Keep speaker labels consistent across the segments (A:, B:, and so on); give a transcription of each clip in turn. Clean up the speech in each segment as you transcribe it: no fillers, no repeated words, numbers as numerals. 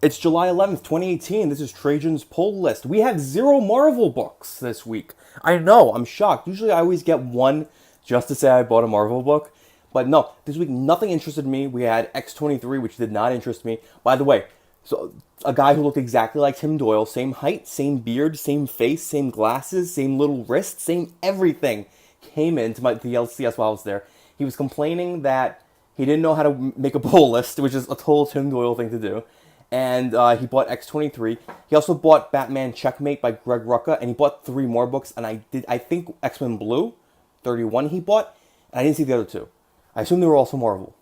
A: It's July 11th, 2018. This is Trajan's pull list. We have 0 Marvel books this week. I know, I'm shocked. Usually I always get one just to say I bought a Marvel book. But no, this week nothing interested me. We had X-23, which did not interest me. By the way, so a guy who looked exactly like Tim Doyle, same height, same beard, same face, same glasses, same little wrist, same everything, came into the LCS while I was there. He was complaining that he didn't know how to make a pull list, which is a total Tim Doyle thing to do. And he bought X-23. He also bought Batman Checkmate by Greg Rucka, and he bought 3 more books. And I think X-Men Blue, 31 he bought, and I didn't see the other 2. I assume they were also Marvel.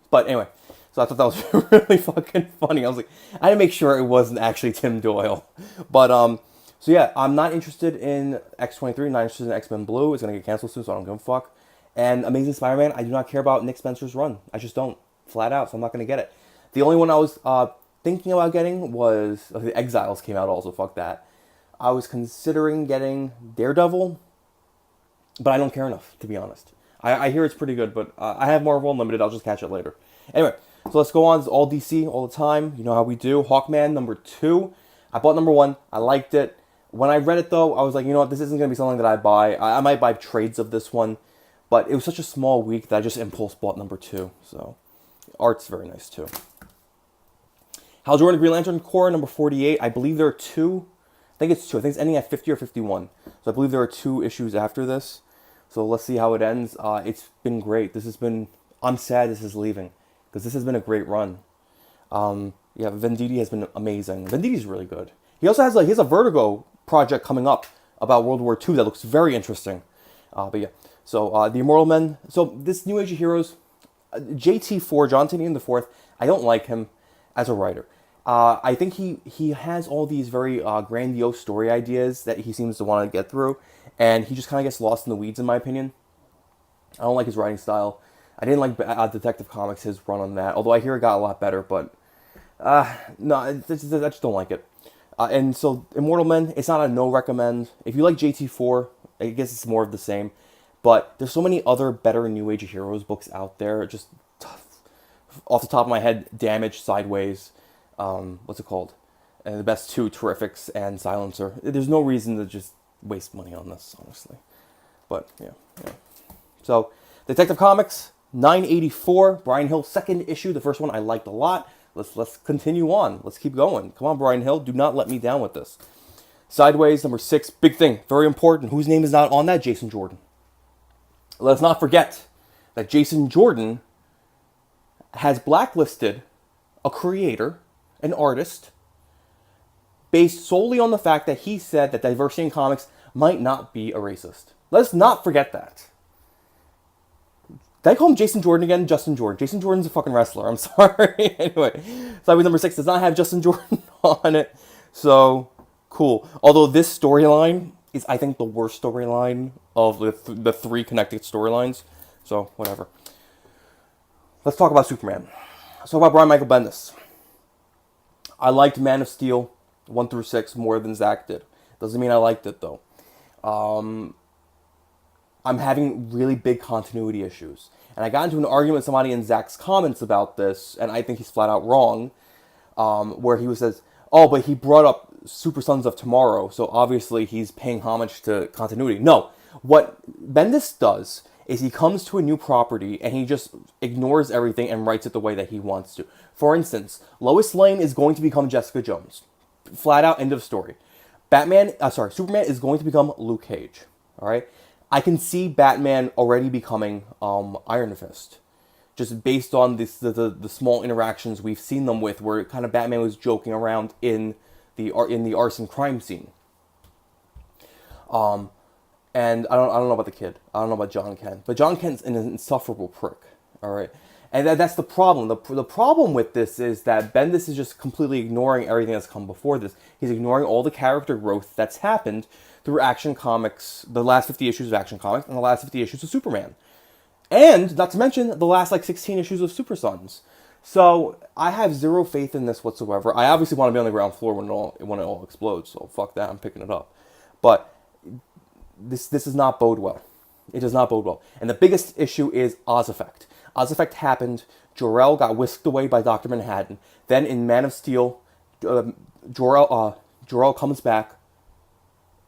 A: But anyway, so I thought that was really fucking funny. I was like, I had to make sure it wasn't actually Tim Doyle. But, so yeah, I'm not interested in X-23, not interested in X-Men Blue. It's going to get canceled soon, so I don't give a fuck. And Amazing Spider-Man, I do not care about Nick Spencer's run. I just don't. Flat out, so I'm not going to get it. The only one I was thinking about getting was... the Exiles came out also, fuck that. I was considering getting Daredevil, but I don't care enough, to be honest. I hear it's pretty good, but I have Marvel Unlimited. I'll just catch it later. Anyway, so let's go on. It's all DC all the time. You know how we do. Hawkman, number 2. I bought number 1. I liked it. When I read it, though, I was like, you know what? This isn't going to be something that I buy. I might buy trades of this one. But it was such a small week that I just impulse bought number 2. So, art's very nice, too. Hal Jordan, Green Lantern Corps, number 48. I believe there are 2. I think it's 2. I think it's ending at 50 or 51. So I believe there are 2 issues after this. So let's see how it ends. It's been great. I'm sad this is leaving, because this has been a great run. Yeah, Venditti has been amazing. Venditti's really good. He also has he has a Vertigo project coming up about World War II that looks very interesting. But yeah, so the Immortal Men. So this New Age of Heroes, JT4, John Tynion IV, I don't like him as a writer. I think he has all these very grandiose story ideas that he seems to want to get through, and he just kind of gets lost in the weeds, in my opinion. I don't like his writing style. I didn't like Detective Comics, his run on that, although I hear it got a lot better, but no, I just don't like it. And so Immortal Men, it's not a no recommend. If you like JT4, I guess it's more of the same, but there's so many other better New Age of Heroes books out there. Just off the top of my head, Damage, Sideways, what's it called? And the best 2, Terrifics and Silencer. There's no reason to just waste money on this, honestly. But yeah. So Detective Comics 984, Brian Hill, 2nd issue. The first one I liked a lot. Let's continue on. Let's keep going. Come on, Brian Hill, do not let me down with this. Sideways number 6, big thing, very important. Whose name is not on that? Jason Jordan. Let's not forget that Jason Jordan has blacklisted a creator, an artist, based solely on the fact that he said that diversity in comics might not be a racist. Let's not forget that. Did I call him Jason Jordan again? Justin Jordan. Jason Jordan's a fucking wrestler. I'm sorry. Anyway, Sideways number 6 does not have Justin Jordan on it. So, cool. Although this storyline is, I think, the worst storyline of the 3 connected storylines. So, whatever. Let's talk about Superman. Let's talk about Brian Michael Bendis. I liked Man of Steel 1 through 6 more than Zach did. Doesn't mean I liked it, though. I'm having really big continuity issues. And I got into an argument with somebody in Zach's comments about this, and I think he's flat out wrong, where he says, oh, but he brought up Super Sons of Tomorrow, so obviously he's paying homage to continuity. No, what Bendis does is he comes to a new property and he just ignores everything and writes it the way that he wants to. For instance, Lois Lane is going to become Jessica Jones. Flat out, end of story. Superman is going to become Luke Cage. All right? I can see Batman already becoming Iron Fist, just based on the small interactions we've seen them with, where kind of Batman was joking around in the arson crime scene. And I don't know about the kid. I don't know about John Kent, but John Kent's an insufferable prick. All right, and that's the problem. The problem with this is that Bendis is just completely ignoring everything that's come before this. He's ignoring all the character growth that's happened through Action Comics, the last 50 issues of Action Comics, and the last 50 issues of Superman. And, not to mention, the last, 16 issues of Super Sons. So, I have zero faith in this whatsoever. I obviously want to be on the ground floor when it all explodes, so fuck that, I'm picking it up. But, this does not bode well. It does not bode well. And the biggest issue is Oz Effect. Oz Effect happened, Jor-El got whisked away by Dr. Manhattan. Then, in Man of Steel, Jor-El comes back.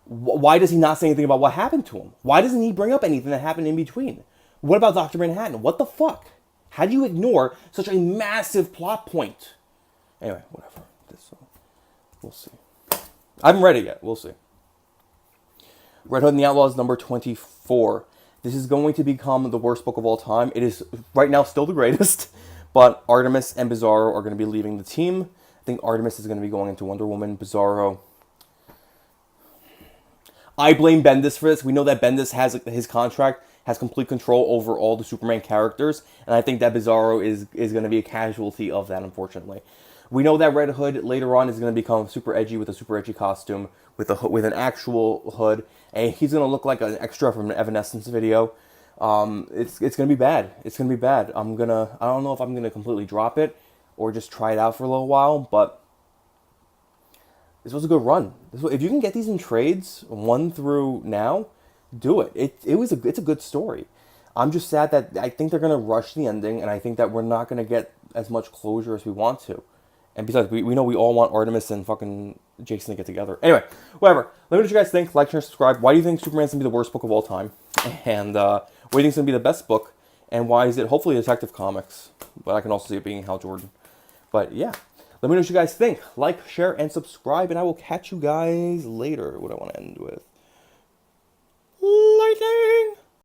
A: Why does he not say anything about what happened to him? Why doesn't he bring up anything that happened in between? What about Dr. Manhattan? What the fuck? How do you ignore such a massive plot point? Anyway, whatever. We'll see. I haven't read it yet. We'll see. Red Hood and the Outlaws number 24. This is going to become the worst book of all time. It is right now still the greatest, but Artemis and Bizarro are going to be leaving the team. I think Artemis is going to be going into Wonder Woman. Bizarro. I blame Bendis for this. We know that Bendis has his contract, has complete control over all the Superman characters, and I think that Bizarro is going to be a casualty of that, unfortunately. We know that Red Hood later on is going to become super edgy with a super edgy costume, with an actual hood, and he's going to look like an extra from an Evanescence video. It's going to be bad. It's going to be bad. I don't know if I'm going to completely drop it or just try it out for a little while, but this was a good run. If you can get these in trades 1 through now, do it. It's a good story. I'm just sad that I think they're going to rush the ending, and I think that we're not going to get as much closure as we want to. And besides, we know we all want Artemis and fucking Jason to get together. Anyway, whatever. Let me know what you guys think. Like, share, subscribe. Why do you think Superman's going to be the worst book of all time? And what do you think is going to be the best book? And why is it hopefully Detective Comics? But I can also see it being Hal Jordan. But yeah. Let me know what you guys think. Like, share, and subscribe. And I will catch you guys later. What do I want to end with? Lightning!